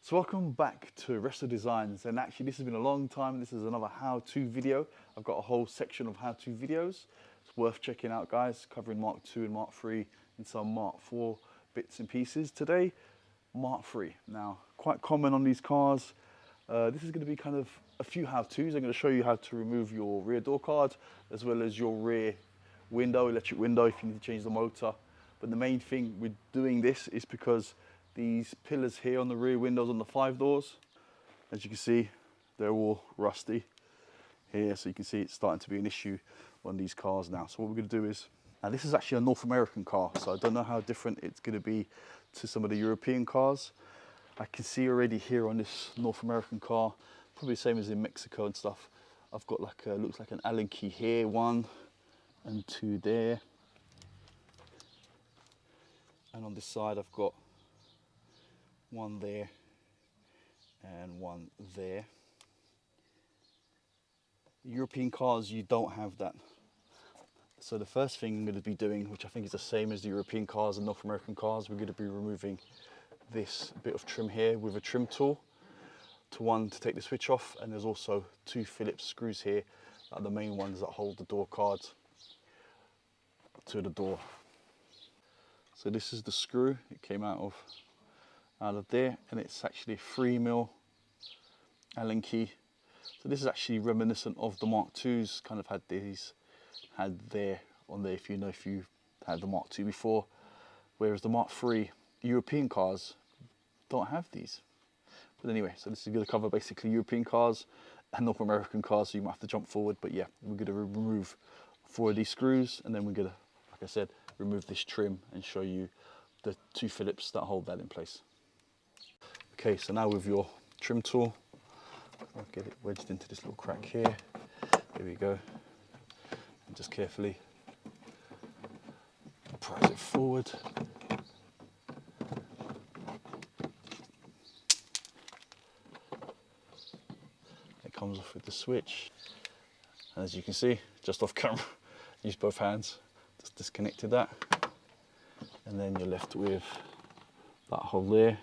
So welcome back to Resto Designs, and actually this has been a long time. This is another how-to video. I've got a whole section of how-to videos. It's worth checking out, guys, covering Mark II and Mark III and some Mark IV bits and pieces. Today, Mark III. Now, quite common on these cars. This is going to be kind of a few how-tos. I'm going to show you how to remove your rear door card as well as your rear window, electric window, if you need to change the motor. But the main thing with doing this is because these pillars here on the rear windows on the 5 doors, as you can see, they're all rusty here. So you can see it's starting to be an issue on these cars now. So what we're going to do is, now this is actually a North American car, so I don't know how different it's going to be to some of the European cars. I can see already here on this North American car, probably the same as in Mexico and stuff, I've got like a, looks like an Allen key here, 1 and 2 there. And on this side I've got 1 there and 1 there. European cars, you don't have that. So the first thing I'm going to be doing, which I think is the same as the European cars and North American cars, we're going to be removing this bit of trim here with a trim tool. To take the switch off, and there's also 2 Phillips screws here, that are the main ones that hold the door cards to the door. So this is the screw it came out of there, and it's actually a 3mm Allen key. So this is actually reminiscent of the Mark IIs, kind of had there on there, if you had the Mark II before, whereas the Mark III European cars don't have these. But anyway, so this is going to cover basically European cars and North American cars, so you might have to jump forward. But yeah, we're going to remove 4 of these screws, and then we're going to, like I said, remove this trim and show you the 2 Phillips that hold that in place. Okay, so now with your trim tool, I'll get it wedged into this little crack here. There we go. And just carefully prise it forward. It comes off with the switch. And as you can see, just off camera, use both hands, just disconnected that. And then you're left with that hole there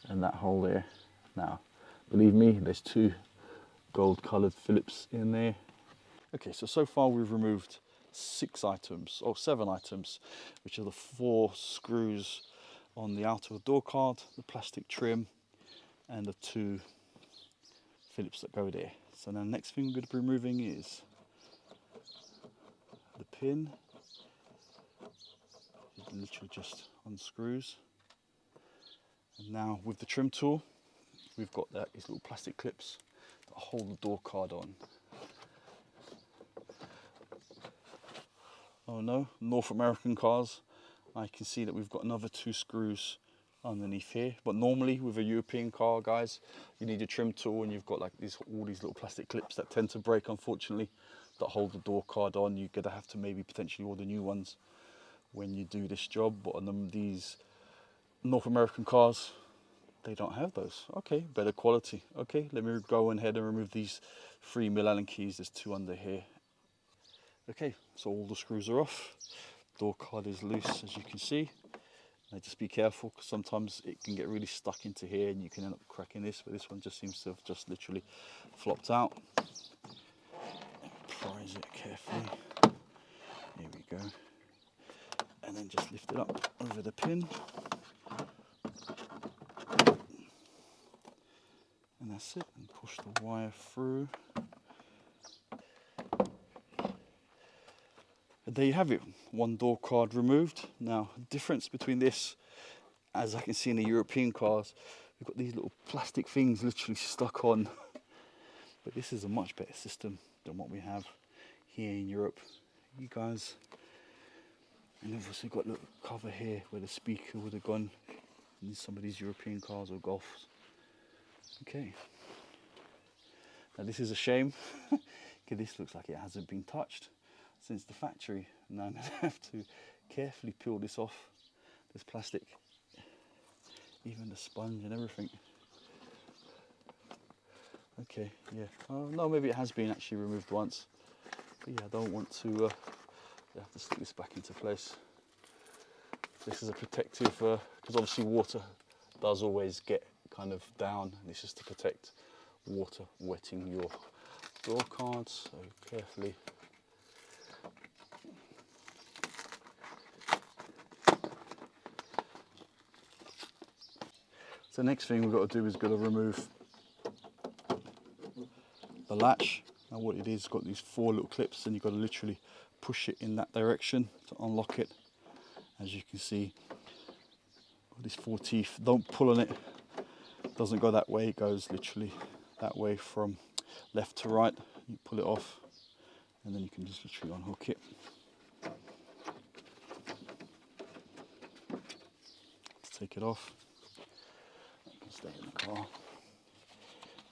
and that hole there. Now, believe me, there's 2 gold coloured Phillips in there. Okay, so far we've removed 7 items, which are the 4 screws on the outer door card, the plastic trim, and the 2 Phillips that go there. So now the next thing we're going to be removing is the pin. It literally just unscrews. And now with the trim tool, we've got these little plastic clips that hold the door card on. Oh no, North American cars, I can see that we've got another 2 screws underneath here. But normally with a European car, guys, you need a trim tool, and you've got like all these little plastic clips that tend to break, unfortunately, that hold the door card on. You're gonna have to maybe potentially order new ones when you do this job. But on these North American cars, they don't have those. Okay, better quality. Okay, let me go ahead and remove these 3mm Allen keys. There's 2 under here. Okay, so all the screws are off. Door card is loose, as you can see. Now just be careful, because sometimes it can get really stuck into here and you can end up cracking this, but this one just seems to have just literally flopped out. Prise it carefully. Here we go. And then just lift it up over the pin. And that's it, and push the wire through. And there you have it, 1 door card removed. Now, the difference between this, as I can see in the European cars, we've got these little plastic things literally stuck on. But this is a much better system than what we have here in Europe. You guys, and obviously we've got a little cover here where the speaker would have gone in some of these European cars or Golfs. Okay, now this is a shame, because this looks like it hasn't been touched since the factory. Now I'm going to have to carefully peel this off, this plastic, even the sponge and everything. Okay, yeah, no, maybe it has been actually removed once, but yeah, I don't want to have to stick this back into place. This is a protective, because obviously water does always get kind of down. This is to protect water wetting your door cards, so carefully. So the next thing we've got to do is got to remove the latch. Now what it is, got these 4 little clips, and you've got to literally push it in that direction to unlock it. As you can see, these 4 teeth, don't pull on it, it doesn't go that way, it goes literally that way from left to right. You pull it off and then you can just literally unhook it. Let's take it off. You can stay in the car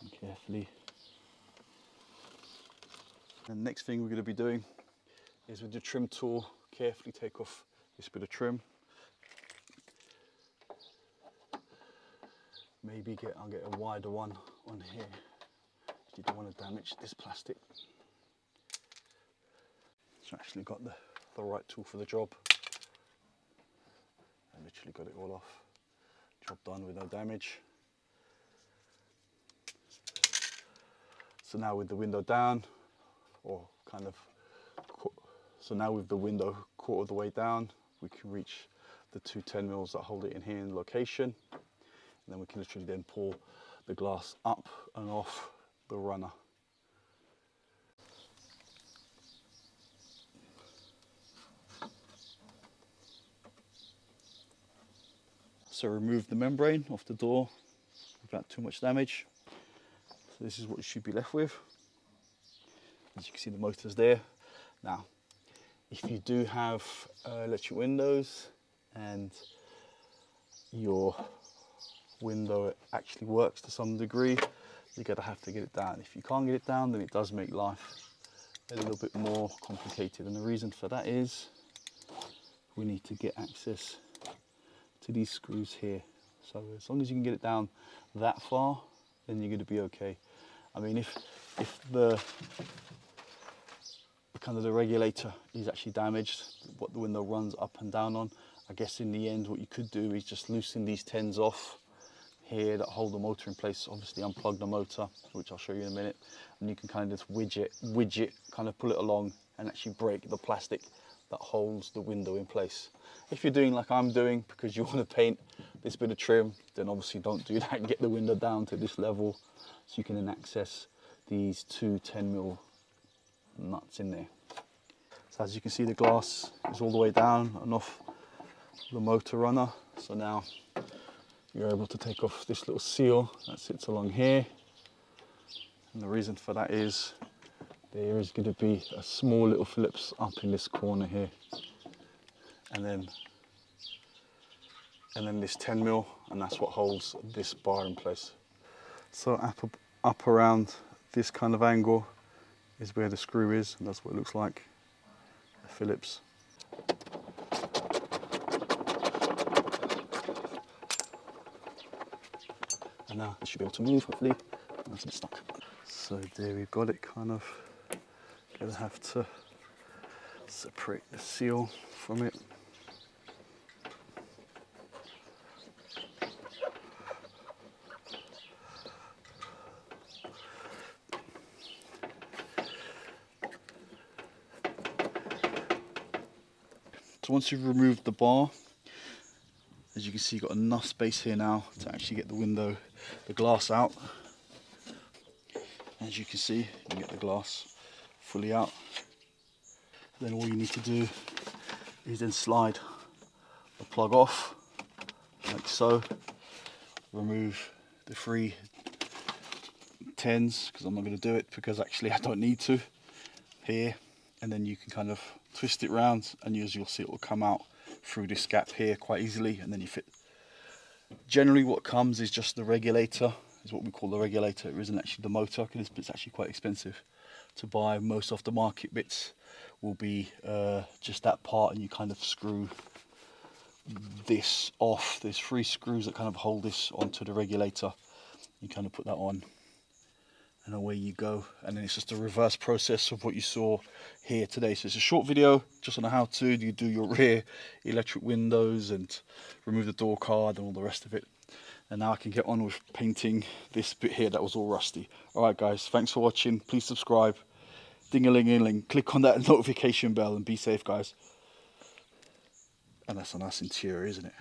and carefully. And the next thing we're going to be doing is with the trim tool, carefully take off this bit of trim. Maybe I'll get a wider one on here. You don't want to damage this plastic. So I actually got the right tool for the job. I literally got it all off. Job done with no damage. So now with the window down, or kind of, so now with the window quarter of the way down, we can reach the 2 10mm that hold it in here in location. And then we can literally then pull the glass up and off the runner. So remove the membrane off the door without too much damage. So this is what you should be left with. As you can see, the motor's there. Now, if you do have electric windows and your window actually works to some degree, you're going to have to get it down. If you can't get it down, then it does make life a little bit more complicated, and the reason for that is we need to get access to these screws here. So as long as you can get it down that far, then you're going to be okay. I mean, if the kind of the regulator is actually damaged, what the window runs up and down on, I guess in the end what you could do is just loosen these 10s off here that hold the motor in place. Obviously unplug the motor, which I'll show you in a minute, and you can kind of just widget, kind of pull it along and actually break the plastic that holds the window in place. If you're doing like I'm doing because you want to paint this bit of trim, then obviously don't do that. Get the window down to this level so you can then access these 2 10mm nuts in there. So as you can see, the glass is all the way down and off the motor runner. So now you're able to take off this little seal that sits along here, and the reason for that is there is going to be a small little Phillips up in this corner here, and then this 10mm, and that's what holds this bar in place. So up around this kind of angle is where the screw is, and that's what it looks like, a Phillips. And now it should be able to move, hopefully. It's a bit stuck. So there we've got it, kind of. Gonna have to separate the seal from it. So once you've removed the bar, as you can see, you've got enough space here now to actually get the glass out. As you can see, you can get the glass fully out. Then all you need to do is then slide the plug off, like so. Remove the 3 10s, because I'm not going to do it, because actually I don't need to, here. And then you can kind of twist it round, and as you'll see, it will come out through this gap here quite easily, and then you fit. Generally what comes is just the regulator, is what we call the regulator. It isn't actually the motor, because it's actually quite expensive to buy. Most of the market bits will be just that part, and you kind of screw this off. There's 3 screws that kind of hold this onto the regulator. You kind of put that on, and away you go. And then it's just a reverse process of what you saw here today. So it's a short video just on how to do your rear electric windows and remove the door card and all the rest of it. And now I can get on with painting this bit here that was all rusty. Alright guys, thanks for watching. Please subscribe. Ding-a-ling-a-ling. Click on that notification bell and be safe, guys. And that's a nice interior, isn't it?